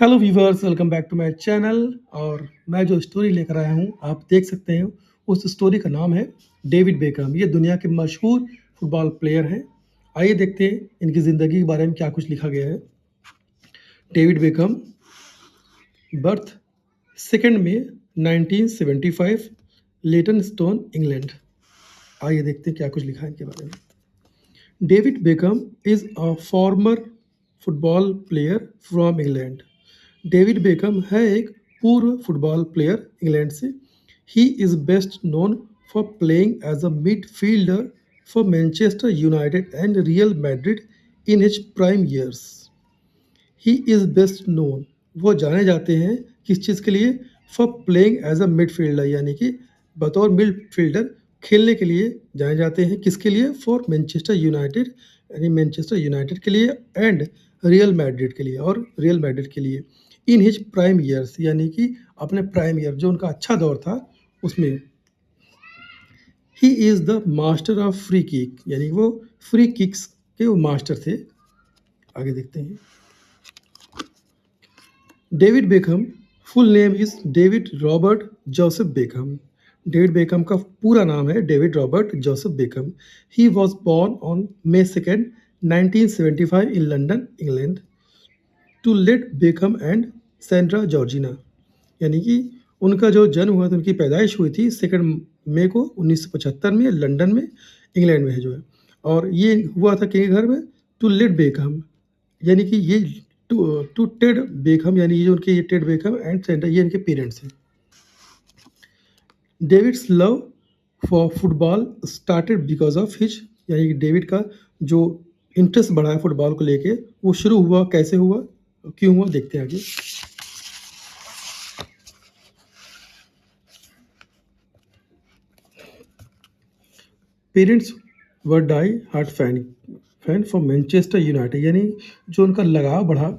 Hello viewers, welcome back to my channel. और मैं जो स्टोरी लेकर आया हूँ आप देख सकते हैं। उस स्टोरी का नाम है डेविड बेकहम। ये दुनिया के मशहूर फुटबॉल प्लेयर हैं। आइए देखते हैं इनकी ज़िंदगी के बारे में क्या कुछ लिखा गया है। डेविड बेकहम, बर्थ 2 मई 1975, लेटन स्टोन, इंग्लैंड। आइए देखते हैं क्या कुछ लिखा है इनके बारे में। David Beckham is a former football player from England. David Beckham है एक पूर्व फुटबॉल प्लेयर इंग्लैंड से। He is best known for playing as a midfielder for Manchester United and Real Madrid in his prime years. He is best known, वो जाने जाते हैं किस चीज़ के लिए? For playing as a midfielder, यानी कि बतौर मिडफील्डर खेलने के लिए जाने जाते हैं। किसके लिए? फॉर मैनचेस्टर यूनाइटेड, यानी मैनचेस्टर यूनाइटेड के लिए, एंड रियल मैड्रिड के लिए, और रियल मैड्रिड के लिए। इन हिज प्राइम ईयर्स, यानी कि अपने प्राइम ईयर जो उनका अच्छा दौर था उसमें। He is the master of free kick, यानी वो फ्री किक्स के वो मास्टर थे। आगे देखते हैं। David Beckham full name is David Robert Joseph Beckham. David Beckham का पूरा नाम है David Robert Joseph Beckham. He was born on May 2, 1975 in London, England, to Ted Beckham and Sandra Georgina. यानी कि उनका जो जन्म हुआ था, उनकी पैदाइश हुई थी 2 मई को 1975 में लंदन में, इंग्लैंड में है जो है। और ये हुआ था किसके घर में? टू लेट बेकहम, यानी कि ये टू टेड बेकहम, यानी ये उनके ये टेड बेकहम एंड सेंड्रा, ये इनके पेरेंट्स हैं। David's love for football started because of his, यानी कि डेविड का जो इंटरेस्ट बढ़ा है फुटबॉल को लेके, वो शुरू हुआ कैसे हुआ, क्यों हुआ, देखते हैं आगे। Parents were die hard fan for Manchester United, यानी जो उनका लगाव बढ़ा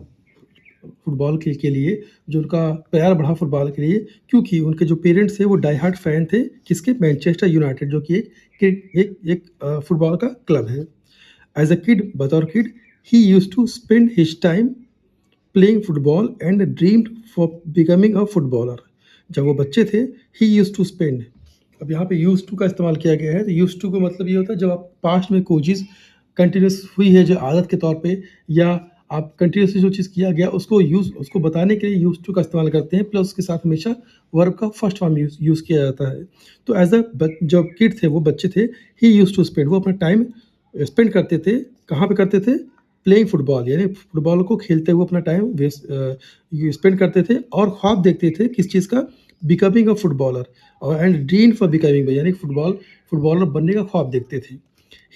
फुटबॉल के लिए, जो उनका प्यार बढ़ा फुटबॉल के लिए, क्योंकि उनके जो पेरेंट्स थे वो डाई हार्ट फैन थे। किसके? मैनचेस्टर यूनाइटेड, जो कि एक फुटबॉल का क्लब है। एज अ किड, बतौर kid, he use to spend his time playing football and dreamed for becoming a footballer. जब वो बच्चे थे, ही यूज टू स्पेंड, अब यहाँ पे यूज टू का इस्तेमाल किया गया है। तो यूज टू का मतलब ये होता है जब आप पास्ट में कोई चीज़ कंटिन्यूस हुई है जो आदत के तौर पे, या आप कंटिन्यूसली जो चीज़ किया गया उसको बताने के लिए यूज टू का इस्तेमाल करते हैं। प्लस उसके साथ हमेशा वर्ब का फर्स्ट फॉर्म यूज़ किया जाता है। तो एज अ जब किड थे, वो बच्चे थे, ही यूज टू स्पेंड, वो अपना टाइम स्पेंड करते थे। कहाँ पे करते थे? प्लेइंग फुटबॉल, यानी फुटबॉल को खेलते हुए अपना टाइम वेस्ट स्पेंड करते थे, और ख्वाब देखते थे किस चीज़ का? बिकमिंग अ फुटबॉलर, और एंड ड्रीम फॉर बिकमिंग, यानी फुटबॉलर बनने का ख्वाब देखते थे।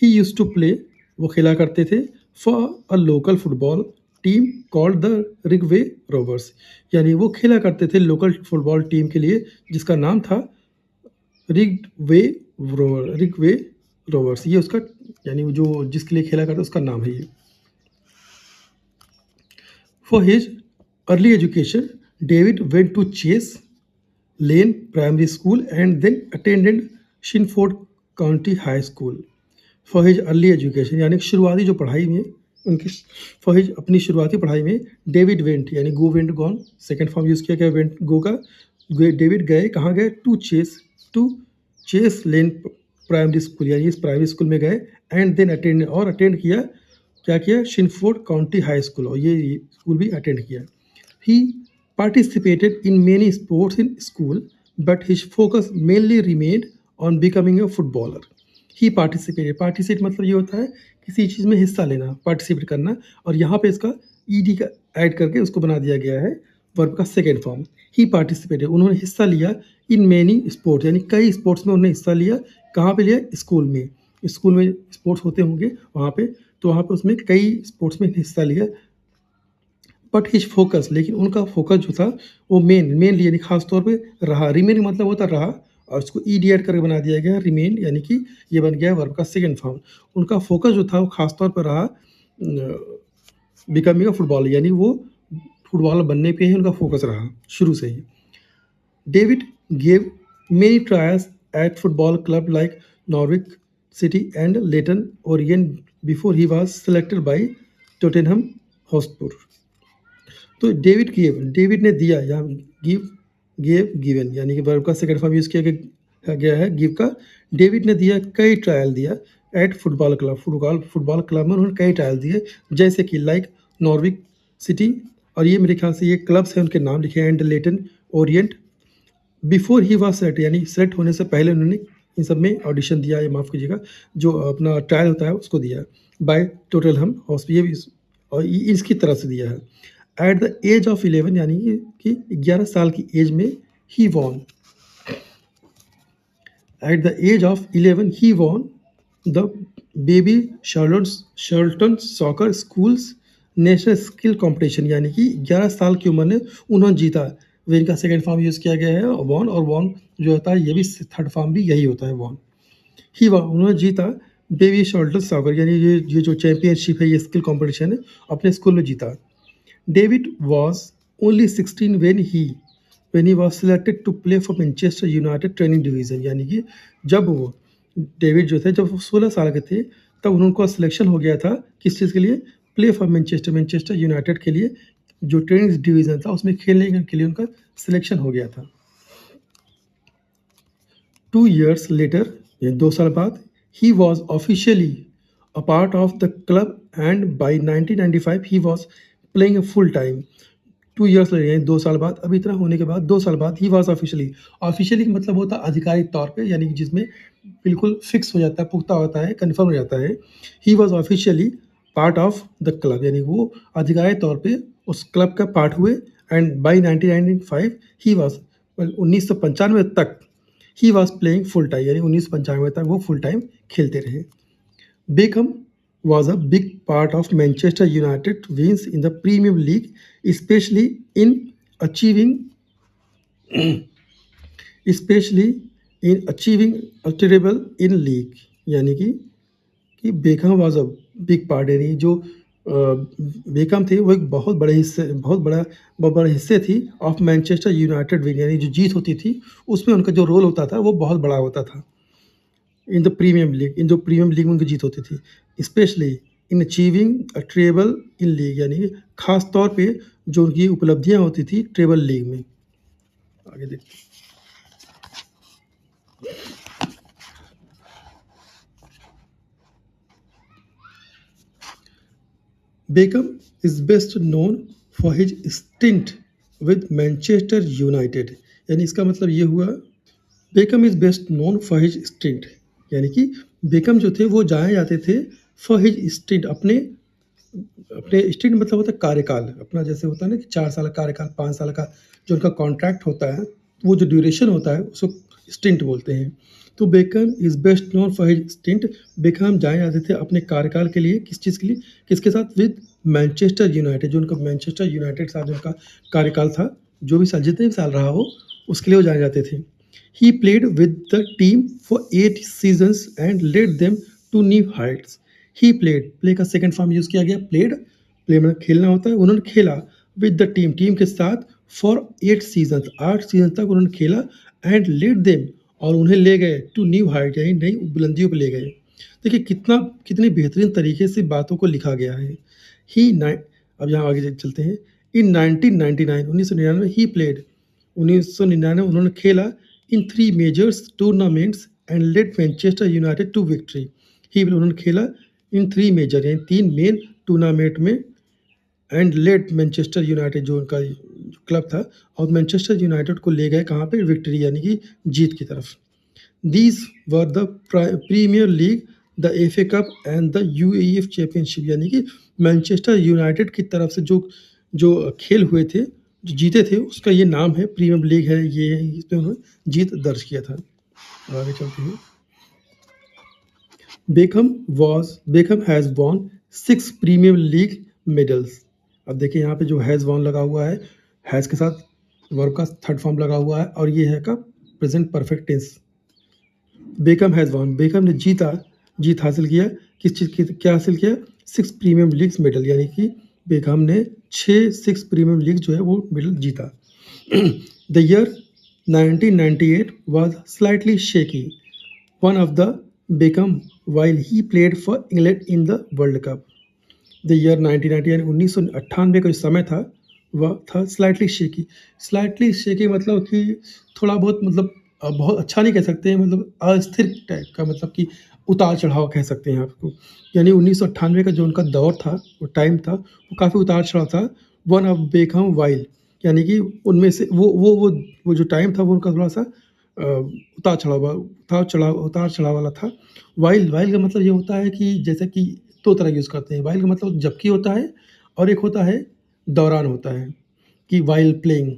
ही यूज टू प्ले, वो खेला करते थे, for a local football team called the रिगवे रोवर्स, यानी वो खेला करते थे लोकल फुटबॉल टीम के लिए जिसका नाम था रिगवे रोवर्स। ये उसका, यानी वो जो जिसके लिए खेला करता उसका नाम है ये। For his early education, David went to Chase Lane primary school and then attended Chingford county high school. For his early education, यानी शुरुआती जो पढ़ाई में उनकी, फॉर हिज अपनी शुरुआती पढ़ाई में, डेविड वेंट, यानी go went gone, second form use किया गया वेंट गो का। डेविड गए, कहाँ गए? To Chase Lane primary school, यानी इस प्राइमरी स्कूल में गए, एंड देन अटेंड किया, क्या किया? शिनफोर्ड काउंटी हाई स्कूल, और ये स्कूल भी अटेंड किया। ही participated in many sports in school, but his focus mainly remained on becoming a footballer. He participate मतलब ये होता है किसी चीज़ में हिस्सा लेना, पार्टिसिपेट करना, और यहाँ पे इसका ईडी का ऐड करके उसको बना दिया गया है वर्ब का सेकेंड फॉर्म। ही पार्टिसिपेटेड, उन्होंने हिस्सा लिया, इन मेनी स्पोर्ट्स, यानी कई स्पोर्ट्स में उन्होंने हिस्सा लिया। कहाँ पे लिया? स्कूल में। स्कूल में स्पोर्ट्स होते होंगे वहाँ पे, तो वहाँ पे उसमें कई स्पोर्ट्स में हिस्सा लिया। बट हिज फोकस, लेकिन उनका फोकस जो था वो मेनली, यानी खास तौर पे रहा। रिमेन मतलब होता रहा, और उसको ईडी ऐड करके बना दिया गया रिमेन, यानी कि ये बन गया वर्ब का सेकेंड फॉर्म। उनका फोकस जो था वो खास तौर पर रहा बिकमिंग अ फुटबॉल, यानी वो फुटबॉलर बनने पे ही उनका फोकस रहा शुरू से ही। David gave many trials at football club like Norwich City and Leyton Orient before he was selected by Tottenham Hotspur. तो डेविड ने दिया, यहाँ गिवन यानी कि वर्ब का सेकंड फॉर्म यूज़ किया गया है गिव का। डेविड ने दिया, कई ट्रायल दिया एट फुटबॉल क्लब में उन्होंने कई ट्रायल दिए, जैसे कि लाइक नॉर्विक सिटी, और ये मेरे ख्याल से ये क्लब्स हैं, उनके नाम लिखे हैं, and Leyton Orient. Before he was select, यानी सेलेक्ट होने से पहले उन्होंने इन सब में ऑडिशन दिया, या माफ़ कीजिएगा, जो अपना ट्रायल होता है उसको दिया बाय टोटनहम, और ये भी और इसकी तरफ से दिया है। एट द एज ऑफ 11, यानी कि 11 साल की एज में ही won, at the age of 11 he won the Bobby Charlton soccer schools national skill competition, यानी कि 11 साल की उम्र में उन्होंने जीता। वेन का सेकंड फॉर्म यूज़ किया गया है वॉन, और वॉन जो होता है ये भी थर्ड फॉर्म भी यही होता है वॉन। ही वॉन, उन्होंने जीता बेबी शर्टन सॉकर, यानी ये जो चैम्पियनशिप है, ये स्किल कंपटीशन है, अपने स्कूल में जीता। David was only 16 when he was selected to play for Manchester United training division, यानी कि जब वो डेविड जो थे, जब वो 16 साल के थे, तब उनका सिलेक्शन हो गया था किस चीज़ के लिए, प्ले फॉर मैनचेस्टर यूनाइटेड के लिए, जो ट्रेनिंग डिवीज़न था उसमें खेलने के लिए उनका सिलेक्शन हो गया था। 2 years later, 2 साल बाद, he was officially a part of the club and by 1995 he was playing full time। 2 years लगे हैं, 2 साल बाद, अब इतना होने के बाद 2 साल बाद ही वॉज ऑफिशियली का मतलब होता है आधिकारिक तौर पे, यानी कि जिसमें बिल्कुल फिक्स हो जाता है, पुख्ता होता है, कन्फर्म हो जाता है। He was officially part of the club, यानी वो आधिकारिक तौर पे उस क्लब का पार्ट हुए। एंड बाई 1995 ही वॉज 1995 तक he was playing full time, यानी 1995 तक वो फुल टाइम खेलते रहे। Become was a big part of Manchester United wins in the Premier League, especially in achieving a treble in league, यानी कि become was a big part, यानी जो become थे वो एक बहुत बड़े हिस्से थी ऑफ मैनचेस्टर यूनाइटेड विन, यानी जो जीत होती थी उसमें उनका जो रोल होता था वो बहुत बड़ा होता था। इन द प्रीमियम लीग में उनकी जीत होती थी, specially in achieving a treble in league, यानी कि खास तौर पे जो उनकी उपलब्धियां होती थी ट्रेबल लीग में। आगे देखते हैं। Become is best known for his stint with Manchester United, यानी इसका मतलब ये हुआ, become is best known for his stint, यानी कि बेकम जो थे वो जाने जाते थे फॉर हिज स्टिंट, अपने स्टिंट मतलब होता है कार्यकाल अपना, जैसे होता है ना कि 4 साल का कार्यकाल, 5 साल का जो उनका कॉन्ट्रैक्ट होता है, वो जो ड्यूरेशन होता है उसको स्टिंट बोलते हैं। तो become is best known for his stint, become जाने जाते थे अपने कार्यकाल के लिए, किस चीज़ के लिए, किसके साथ, विद मैनचेस्टर यूनाइटेड, जो उनका मैनचेस्टर यूनाइटेड के साथ जो उनका कार्यकाल था, जो भी साल, जितने भी साल रहा हो उसके लिए वो जाने जाते थे। He played with the team for 8 seasons and led them to new heights. He played, play का सेकंड फॉर्म यूज़ किया गया, played, प्ले में खेलना होता है, उन्होंने खेला विद द टीम के साथ फॉर 8 सीजन, 8 सीजन तक उन्होंने खेला, एंड लेड देम, और उन्हें ले गए टू न्यू हाइट, यानी नई बुलंदियों पर ले गए। देखिए कितने बेहतरीन तरीके से बातों को लिखा गया है। अब यहाँ आगे चलते हैं। इन 1999 ही प्लेड, 1999 उन्होंने खेला in 3 majors tournaments and led Manchester United to victory. उन्होंने खेला इन 3 मेजर, यानी 3 मेन टूर्नामेंट में, एंड लेड मैनचेस्टर यूनाइटेड जो उनका क्लब था, और मैनचेस्टर यूनाइटेड को ले गए कहाँ पे, विक्ट्री, यानी कि जीत की तरफ। These were the Premier League, the FA cup and the UAEF championship, यानी कि मैनचेस्टर यूनाइटेड की तरफ से जो खेल हुए थे, जो जीते थे, उसका ये नाम है, प्रीमियर लीग है, ये इसमें उन्होंने जीत दर्ज किया था। आगे चलते हैं। Beckham has won 6 Premier League medals. अब देखिए यहाँ पे जो हैज़ वॉन लगा हुआ है, हैज़ के साथ वर्ब का थर्ड फॉर्म लगा हुआ है, और ये है का present perfect tense. Beckham has won, Beckham ने जीत हासिल किया, किस चीज़ की, क्या हासिल किया, 6 प्रीमियम लीग्स मेडल, यानी कि बेकम ने 6 प्रीमियम लीग जो है वो मेडल जीता। The year 1998 was slightly shaky, one of the Beckham while he played for England in the World Cup। The year 1990, यानी 1998 का जो समय था वह था स्लाइटली शेकी मतलब कि थोड़ा बहुत मतलब बहुत अच्छा नहीं कह सकते, मतलब अस्थिर टाइप का, मतलब कि उतार-चढ़ाव कह सकते हैं आपको। यानी 1998 का जो उनका दौर था, वो टाइम था, वो काफ़ी उतार-चढ़ाव था। वन ऑफ बेकहम वाइल्ड, यानी कि उनमें से वो जो टाइम था वो उनका थोड़ा-सा उतार-चढ़ाव वाला था। वाइल्ड का मतलब ये होता है कि जैसे कि 2 तरह यूज़ करते हैं। वाइल्ड का मतलब जबकि होता है, और एक होता है दौरान होता है, कि व्हाइल प्लेइंग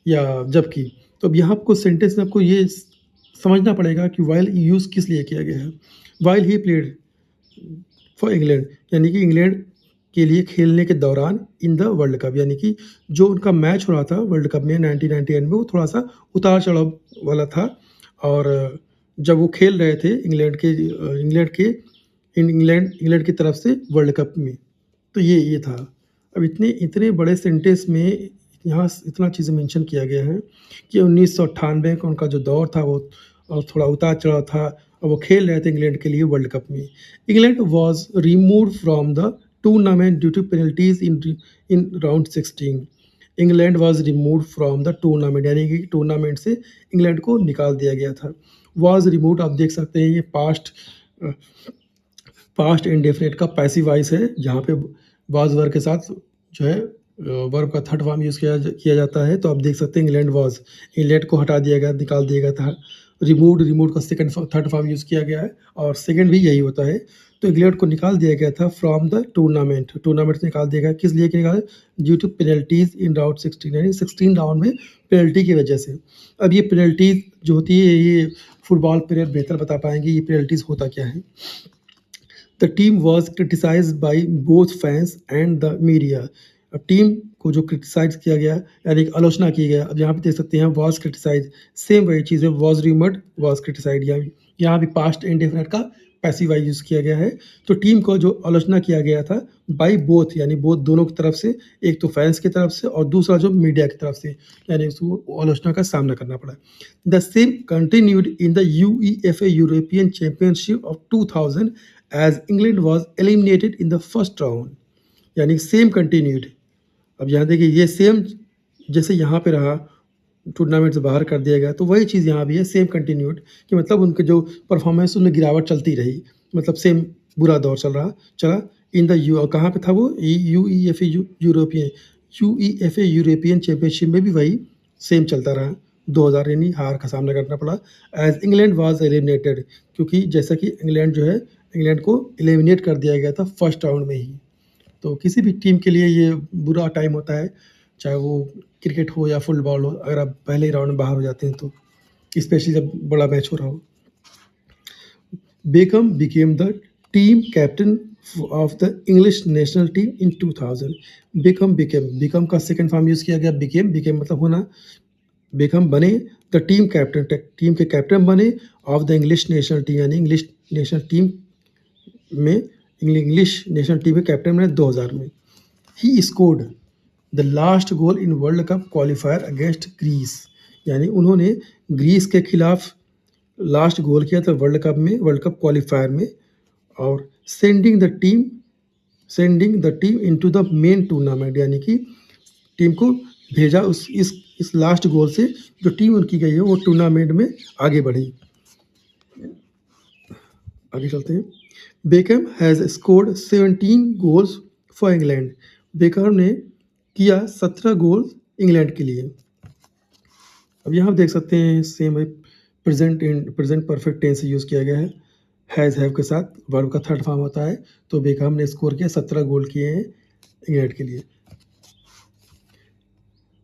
या जबकि। तो अब यहाँ आपको सेंटेंस में आपको ये समझना पड़ेगा कि व्हाइल यूज़ किस लिए किया गया है। While he played for England, यानी कि इंग्लैंड के लिए खेलने के दौरान इन द वर्ल्ड कप, यानी कि जो उनका मैच हो रहा था वर्ल्ड कप में 1998 में, वो थोड़ा-सा उतार-चढ़ाव वाला था। और जब वो खेल रहे थे इंग्लैंड की तरफ से वर्ल्ड कप में, तो ये था। अब इतने इतने बड़े सेंटेंस में यहाँ इतना चीज़ें मेंशन किया गया है कि 1998 का उनका जो दौर था वो थोड़ा उतार-चढ़ाव था, और वो खेल रहे थे इंग्लैंड के लिए वर्ल्ड कप में। England was removed from the tournament due to penalties in round 16। England was removed from the tournament, यानी कि टूर्नामेंट से इंग्लैंड को निकाल दिया गया था। वाज़ रिमूव्ड आप देख सकते हैं, ये अ, पास्ट इंडेफिनिट का पैसिव वॉइस है, जहाँ पे वाज़ वर्ब के साथ जो है वर्ब का थर्ड फॉर्म यूज़ किया जाता है। तो आप देख सकते हैं इंग्लैंड को हटा दिया गया, निकाल दिया गया था। रिमूव्ड का थर्ड फॉर्म यूज़ किया गया है, और सेकंड भी यही होता है। तो इंग्लैंड को निकाल दिया गया था फ्रॉम द टूर्नामेंट से निकाल दिया गया। किस लिए निकाला? Due to penalties in round 16, यानी 16 राउंड में पेनल्टी की वजह से। अब ये पेनल्टीज़ जो होती है, ये फुटबॉल प्लेयर बेहतर बता पाएँगे ये पेनल्टीज़ होता क्या है। The team was criticised by both fans and the media. अब टीम को जो क्रिटिसाइज किया गया, यानी कि आलोचना की गया। अब यहाँ पे देख सकते हैं वॉज क्रिटिसाइज, सेम वही चीज़ है, वॉज रूमर्ड, वॉज क्रिटिसाइड, यहाँ भी पास्ट इंडेफिनिट का पैसिव वॉइस यूज़ किया गया है। तो टीम को जो आलोचना किया गया था बाय बोथ, यानी बोथ दोनों की तरफ से, एक तो फैंस की तरफ से और दूसरा जो मीडिया की तरफ से, यानी उसको आलोचना का सामना करना पड़ा। The same continued in the UEFA European Championship of 2000 as England was eliminated in the first round, यानी सेम कंटिन्यूड। अब यहाँ देखिए, ये सेम जैसे यहाँ पे रहा, टूर्नामेंट से बाहर कर दिया गया, तो वही चीज़ यहाँ भी है, सेम कंटिन्यूड, कि मतलब उनके जो परफॉर्मेंस उनमें गिरावट चलती रही, मतलब सेम बुरा दौर चला। इन द यू, कहाँ पे था वो, यूईएफए यूरोपियन चैंपियनशिप में भी वही सेम चलता रहा। 2000 यानी हार का सामना करना पड़ा। एज इंग्लैंड वाज एलिमिनेटेड, क्योंकि जैसा कि इंग्लैंड को एलिमिनेट कर दिया गया था फर्स्ट राउंड में ही। तो किसी भी टीम के लिए ये बुरा टाइम होता है, चाहे वो क्रिकेट हो या फुटबॉल हो, अगर आप पहले ही राउंड में बाहर हो जाते हैं तो, स्पेशली जब बड़ा मैच हो रहा हो। Beckham became the team captain of the English national team in 2000। Become का सेकंड फॉर्म यूज़ किया गया, बिकेम मतलब होना। बेकहम बने द टीम के कैप्टन बने of the English national team, यानी इंग्लिश नेशनल टीम के कैप्टन बने 2000 में। He scored the last goal in World Cup qualifier against Greece, यानी उन्होंने ग्रीस के खिलाफ लास्ट गोल किया था वर्ल्ड कप क्वालिफायर में। और sending the team into the main tournament, यानी कि टीम को भेजा इस लास्ट गोल से, जो टीम उनकी गई है वो टूर्नामेंट में आगे बढ़ी। आगे चलते हैं। Beckham has scored 17 goals for England. Beckham ने किया 17 गोल इंग्लैंड के लिए। अब यहाँ देख सकते हैं सेम है, प्रेजेंट परफेक्ट टेंस यूज़ किया गया है, हैज़ हैव के साथ, वर्ब का थर्ड फॉर्म होता है। तो बेकहम ने स्कोर किया, 17 गोल किए हैं इंग्लैंड के लिए।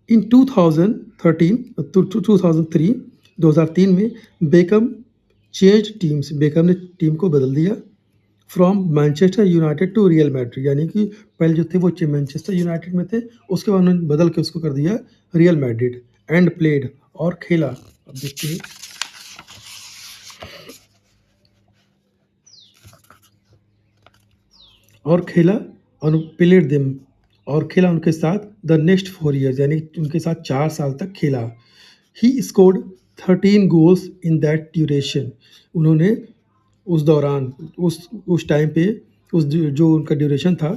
इन 2003 में बेकहम चेंज टीम्स, बेकहम ने टीम को बदल दिया from Manchester United to Real Madrid, यानी कि पहले जो थे वो मैनचेस्टर यूनाइटेड में थे, उसके बाद उन्होंने बदल के उसको कर दिया रियल मैड्रिड। एंड प्लेड, और खेला। अब देखते हैं, और खेला और प्लेड देम, और खेला उनके साथ द नेक्स्ट 4 ईयर्स, यानी उनके साथ 4 साल तक खेला। He scored 13 goals in that duration, उन्होंने उस दौरान, उस टाइम पे, जो उनका ड्यूरेशन था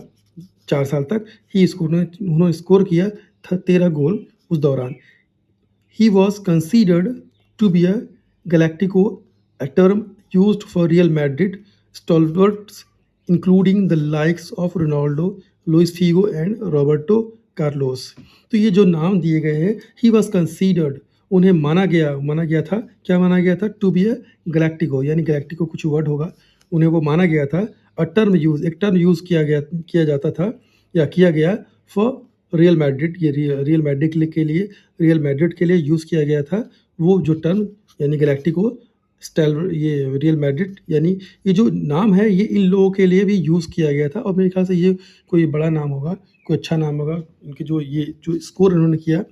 4 साल तक, उन्होंने स्कोर किया 13 गोल उस दौरान। He was considered to be a Galactico, a term used for Real Madrid stalwarts, including the likes of Ronaldo, Luis Figo and Roberto Carlos। तो ये जो नाम दिए गए हैं, he was considered, उन्हें माना गया था, क्या माना गया था? टू बी अ गैलेक्टिको, यानी गैलेक्टिको कुछ वर्ड होगा, उन्हें वो माना गया था। एक टर्म यूज़ किया जाता था या किया गया फॉर रियल मैड्रिड, ये रियल मैड्रिड के लिए यूज़ किया गया था वो जो टर्म, यानी गैलेक्टिको स्टाइल, ये रियल मैड्रिड, यानी ये जो नाम है ये इन लोगों के लिए भी यूज़ किया गया था। और मेरे ख्याल से ये कोई बड़ा नाम होगा, कोई अच्छा नाम होगा, उनके जो स्कोर उन्होंने किया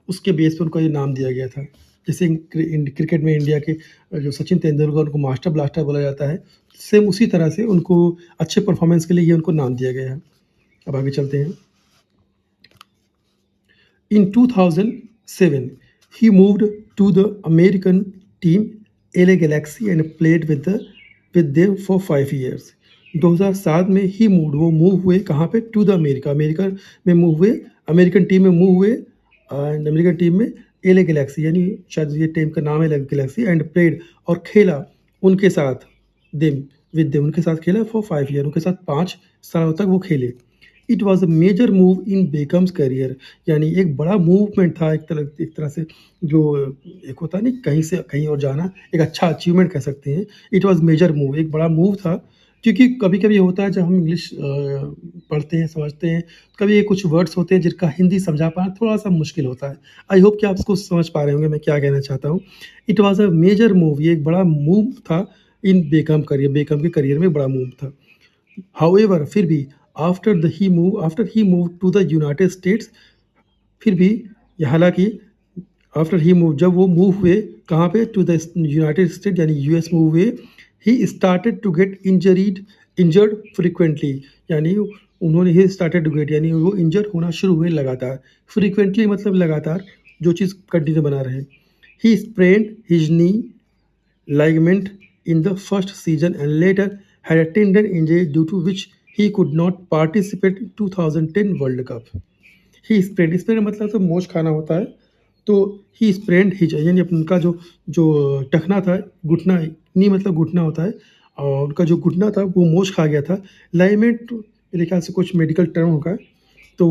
उसके बेस पे उनको ये नाम दिया गया था। जैसे क्रिकेट में इंडिया के जो सचिन तेंदुलकर, उनको मास्टर ब्लास्टर बोला जाता है, सेम उसी तरह से उनको अच्छे परफॉर्मेंस के लिए ये उनको नाम दिया गया है। अब आगे चलते हैं। In 2007, he moved to the American team LA Galaxy and played with them for 5 years. 2007 में वो मूव हुए कहाँ पे? टू द अमेरिका में मूव हुए, अमेरिकन टीम में मूव हुए, एंड अमेरिकन टीम में LA गैलेक्सी, यानी शायद ये टीम का नाम है LA गैलेक्सी, एंड प्लेड और खेला उनके साथ, उनके साथ खेला फॉर 5 ईयर, उनके साथ 5 साल तक वो खेले। It was a major move in Beckham's career, यानी एक बड़ा मूवमेंट था, एक तरह से जो एक होता है नहीं, कहीं से कहीं और जाना, एक अच्छा अचीवमेंट कह सकते हैं। इट वॉज मेजर मूव, एक बड़ा मूव था, क्योंकि कभी कभी होता है जब हम इंग्लिश पढ़ते हैं, समझते हैं, कभी कुछ वर्ड्स होते हैं जिनका हिंदी समझा पाना थोड़ा सा मुश्किल होता है। आई होप कि आप इसको समझ पा रहे होंगे मैं क्या कहना चाहता हूँ। It was a major move, ये एक बड़ा मूव था इन बेकम के करियर में बड़ा मूव था। हाउएवर, फिर भी after he move to the United States, फिर भी हालांकि आफ्टर ही मूव, जब वो मूव हुए कहाँ पे? टू द यूनाइटेड स्टेट, यानी यूएस मूव हुए। He started to get injured frequently, यानी ही स्टार्टेड टू गेट, यानी वो इंजर्ड होना शुरू हुए लगातार। फ्रिक्वेंटली मतलब लगातार, जो चीज़ कंटिन्यू बना रहे। He sprained his knee ligament in the first season and later had a tendon injury due to which he could not participate in 2010 World Cup. He spread मतलब तो मोच खाना होता है, तो ही स्प्रेड हिज, यानी उनका जो टखना था, घुटना, नी मतलब घुटना होता है, और उनका जो घुटना था वो मोच खा गया था। लाइमेंट मेरे ख्याल से कुछ मेडिकल टर्म होगा, तो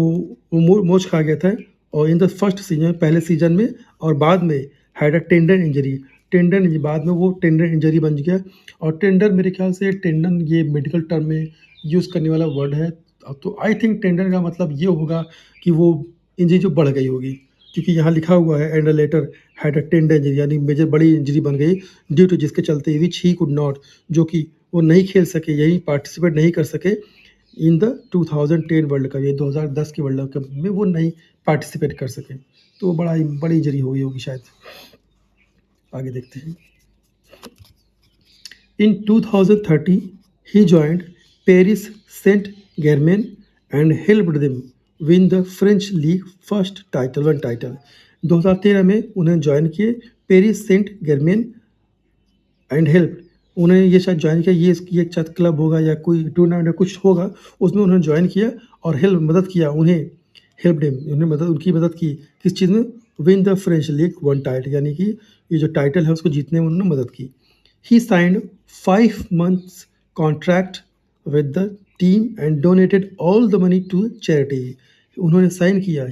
वो मोच खा गया था, और इन द फर्स्ट सीजन, पहले सीजन में, और बाद में हैड अ टेंडन इंजरी, बाद में वो टेंडन इंजरी बन गया। और टेंडन, मेरे ख्याल से टेंडन ये मेडिकल टर्म में यूज़ करने वाला वर्ड है। अब तो आई थिंक टेंडन का मतलब ये होगा कि वो इंजरी जो बढ़ गई होगी, क्योंकि यहाँ लिखा हुआ है and later had a tendon injury, यानी मेजर बड़ी इंजरी बन गई, ड्यू टू जिसके चलते विच ही कुड नॉट, जो कि वो नहीं खेल सके, यही पार्टिसिपेट नहीं कर सके इन द 2010 वर्ल्ड कप, ये 2010 के वर्ल्ड कप में वो नहीं पार्टिसिपेट कर सके, तो बड़ी इंजरी हो गई होगी शायद। आगे देखते हैं। In 2030 he joined Paris Saint Germain and helped them win the French league first title. 2013 में उन्हें ज्वाइन किए Paris Saint Germain and help, उन्हें ये शायद ज्वाइन किया, ये शायद क्लब होगा या कोई टूर्नामेंट या कुछ होगा, उसमें उन्होंने ज्वाइन किया और मदद किया उन्हें, उनकी मदद की किस चीज़ में? Win the French league one title, यानी कि ये जो टाइटल है उसको जीतने में उन्होंने मदद की। He signed 5 months contract with the team and donated all the money to charity. उन्होंने साइन किया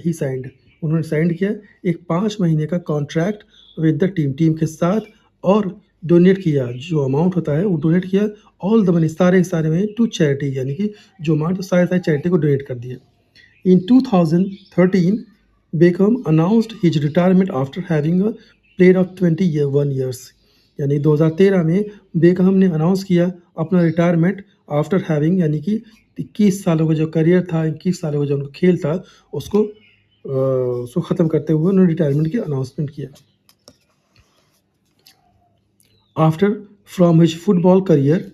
एक 5 महीने का कॉन्ट्रैक्ट विद द टीम के साथ, और डोनेट किया, जो अमाउंट होता है वो डोनेट किया, ऑल द मनी, सारे में, टू चैरिटी, यानी कि जो अमाउंट सारे चैरिटी को डोनेट कर दिया। In 2013, Beckham announced his retirement after having played of 21 years, यानी 2013 में बेकहम ने अनाउंस किया अपना रिटायरमेंट आफ्टर हैविंग, यानी कि 21 सालों का जो करियर था, 21 सालों का जो उनका खेल था, उसको ख़त्म करते हुए उन्होंने रिटायरमेंट की अनाउंसमेंट किया। After from his football career,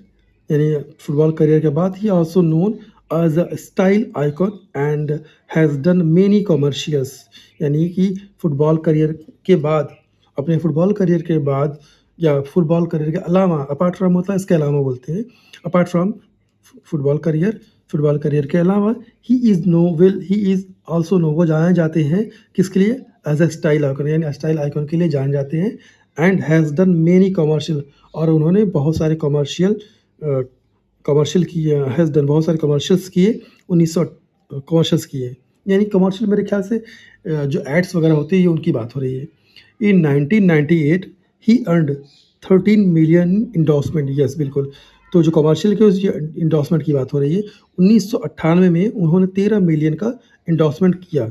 यानी फुटबॉल करियर के बाद, he also known as a style icon and has done many commercials, यानी कि फुटबॉल करियर के बाद, अपने फुटबॉल करियर के बाद या फुटबॉल करियर के अलावा, अपार्ट फ्रॉम होता है इसके अलावा बोलते हैं, apart from football career, football career के अलावा ही इज़ ऑल्सो नो, वो जाने जाते हैं किसके लिए? एज़ अ स्टाइल आइकन, यानी स्टाइल आइकन के लिए जाने जाते हैं। And has done many commercial, और उन्होंने बहुत सारे कमर्शियल किए, हैज़ डन बहुत सारे कमर्शियल्स किए, 1900 कमर्शियल्स किए। यानी कमर्शियल मेरे ख़्याल से जो एड्स वगैरह होती है, ये उनकी बात हो रही है। इन 1998 ही अर्न्ड 13 मिलियन एंडोर्समेंट, यस बिल्कुल। तो जो कमर्शियल के उस एंडोर्समेंट की बात हो रही है, 1998 में उन्होंने 13 मिलियन का एंडोर्समेंट किया।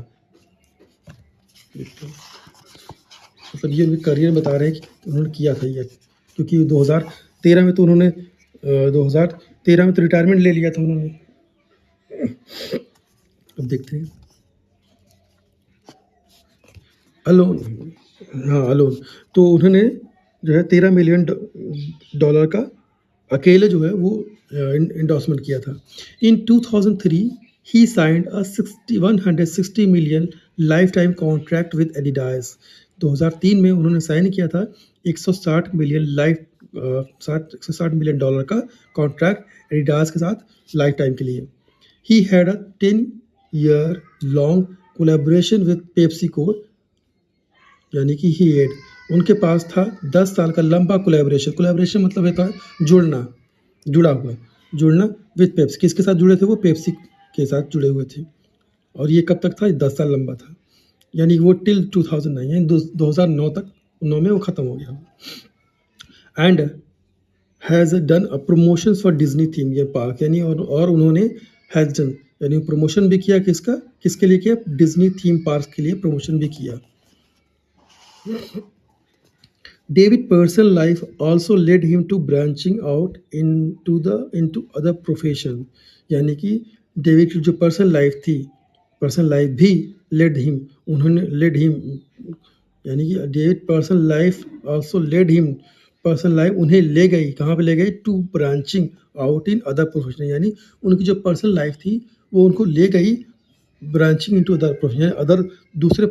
मतलब ये उनके करियर बता रहे हैं कि उन्होंने किया था ये, क्योंकि 2013 में तो उन्होंने 2013 में तो रिटायरमेंट ले लिया था उन्होंने। अब देखते हैं अलोन, हाँ अलोन। तो उन्होंने जो है 13 मिलियन डॉलर का अकेले जो है वो एंडोर्समेंट किया था। इन 2003 he signed a 160 million life time contract with Adidas. 2003 में उन्होंने साइन किया था 160 मिलियन $160 मिलियन का कॉन्ट्रैक्ट एडिडास के साथ लाइफ टाइम के लिए। He had a 10-year long collaboration with PepsiCo, यानी कि ही हैड, उनके पास था 10 साल का लंबा कोलैबोरेशन मतलब होता है जुड़ना, जुड़ा हुआ, जुड़ना विद पेप्सी, किसके साथ जुड़े थे? वो पेप्सी के साथ जुड़े हुए थे। और ये कब तक था? 10 साल लंबा था, यानी वो टिल 2009, यानी 2009 तक, 9 में वो ख़त्म हो गया। And has done a promotion for Disney theme ये पार्क, यानी और उन्होंने हैज़ डन यानी प्रमोशन भी किया, किसका, किसके लिए किया? डिज्नी थीम पार्क के लिए प्रमोशन भी किया। David personal life also led him to branching out into other profession, यानी कि डेविड की जो पर्सनल लाइफ थी, पर्सनल लाइफ भी लेड हिम, यानी कि David personal life also led him, personal life उन्हें ले गई, कहाँ पे ले गई? To branching out in other profession, यानी उनकी जो पर्सनल लाइफ थी वो उनको ले गई branching into other profession, other दूसरे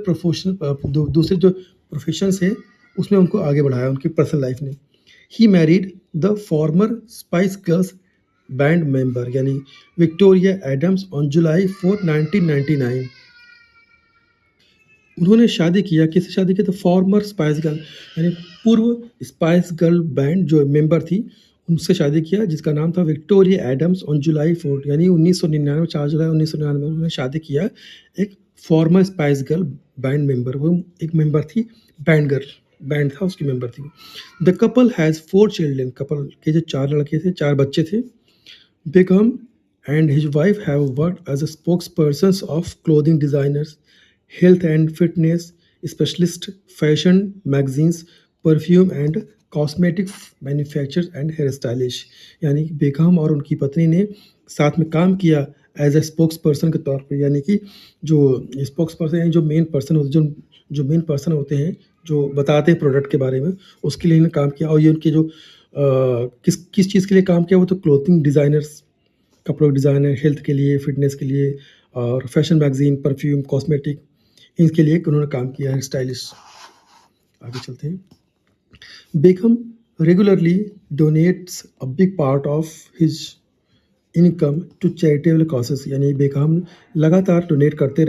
जो प्रोफेशंस हैं उसमें उनको आगे बढ़ाया उनकी पर्सनल लाइफ ने। He married the former Spice Girls band member, यानी विक्टोरिया एडम्स ऑन जुलाई 4, 1999। उन्होंने शादी किया, किससे शादी किया? तो फॉर्मर स्पाइस गर्ल, यानी पूर्व स्पाइस गर्ल बैंड जो मेंबर थी उनसे शादी किया, जिसका नाम था विक्टोरिया एडम्स ऑन जुलाई 4, यानी 1999, 4 जुलाई 1999 उन्होंने शादी किया एक farmer spice girl band member, वो एक मेंबर थी, बैंड था उसकी मेंबर थी। The couple has 4 children, couple के जो 4 लड़के थे, 4 बच्चे थे। Beckham and his wife have worked as a spokespersons of clothing designers, health and fitness specialist, fashion magazines, perfume and cosmetic manufacturers and hair stylish, यानी कि Beckham और उनकी पत्नी ने साथ में काम किया एज ए स्पोक्स पर्सन के तौर पर, यानी कि जो स्पोक्स पर्सन यानी जो मेन पर्सन होते जो मेन पर्सन होते हैं जो बताते हैं प्रोडक्ट के बारे में, उसके लिए इन्होंने काम किया। और ये उनके जो किस चीज़ के लिए काम किया? वो तो क्लोथिंग डिज़ाइनर्स, कपड़ों के डिज़ाइनर, हेल्थ के लिए, फिटनेस के लिए, और फैशन मैगज़ीन, परफ्यूम, कॉस्मेटिक, इनके लिए उन्होंने काम किया है, स्टाइलिश। आगे चलते हैं। Beckham regularly donates a big part of his income to charitable causes, यानी बेकहम लगातार डोनेट करते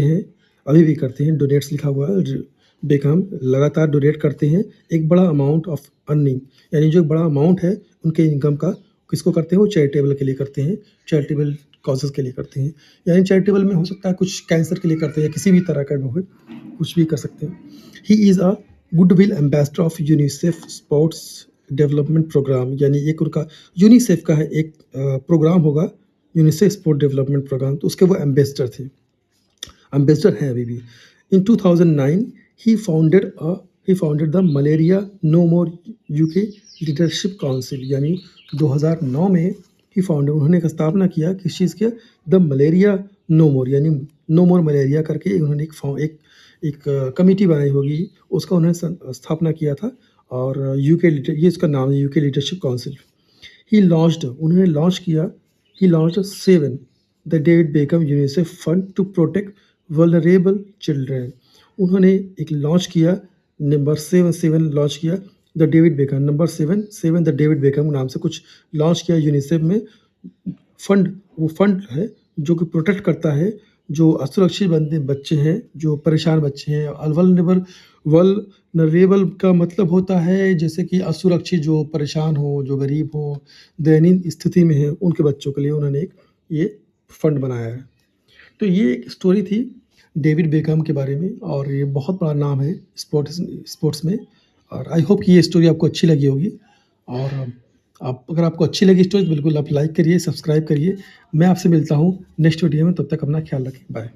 हैं, अभी भी करते हैं, डोनेट्स लिखा हुआ है। बेकहम लगातार डोनेट करते हैं एक बड़ा अमाउंट ऑफ अर्निंग, यानी जो बड़ा अमाउंट है उनके इनकम का, किसको करते हैं? वो चैरिटेबल के लिए करते हैं, चैरिटेबल कॉजेस के लिए करते हैं। यानी चैरिटेबल में हो सकता है कुछ कैंसर के लिए करते हैं, किसी भी तरह का हो, कुछ भी कर सकते हैं। He is a goodwill ambassador of UNICEF sports development programme, यानी एक उनका यूनिसेफ का है एक प्रोग्राम होगा, यूनिसेफ स्पोर्ट डेवलपमेंट प्रोग्राम, तो उसके वो एम्बेसडर थे, एम्बेसडर हैं अभी भी। In 2009 he founded the Malaria No More UK leadership council, यानी 2009 में उन्होंने एक स्थापना किया, किस चीज़ के? द मलेरिया नो मोर, यानी नो मोर मलेरिया करके उन्होंने एक कमेटी बनाई होगी, उसका उन्होंने स्थापना किया था। और ये इसका नाम है यूके लीडरशिप काउंसिल। उन्होंने लॉन्च किया, he launch 7 the David Beckham UNICEF fund to protect vulnerable children. उन्होंने एक लॉन्च किया, नंबर 7 लॉन्च किया, the David Beckham, number 7 the David Beckham नाम से कुछ लॉन्च किया यूनिसेफ में फंड वो फंड है जो कि प्रोटेक्ट करता है जो असुरक्षित बंदे बच्चे हैं, जो परेशान बच्चे हैं। वल्नरेबल का मतलब होता है जैसे कि असुरक्षित, जो परेशान हो, जो गरीब हो, दयनीय स्थिति में है, उनके बच्चों के लिए उन्होंने एक ये फंड बनाया है। तो ये एक स्टोरी थी डेविड बेकहम के बारे में और ये बहुत बड़ा नाम है स्पोर्ट्स में। और आई होप कि ये स्टोरी आपको अच्छी लगी होगी। और आप अगर आपको अच्छी लगी स्टोरी तो बिल्कुल आप लाइक करिए, सब्सक्राइब करिए। मैं आपसे मिलता हूँ नेक्स्ट वीडियो में, तब तक अपना ख्याल रखें। बाय।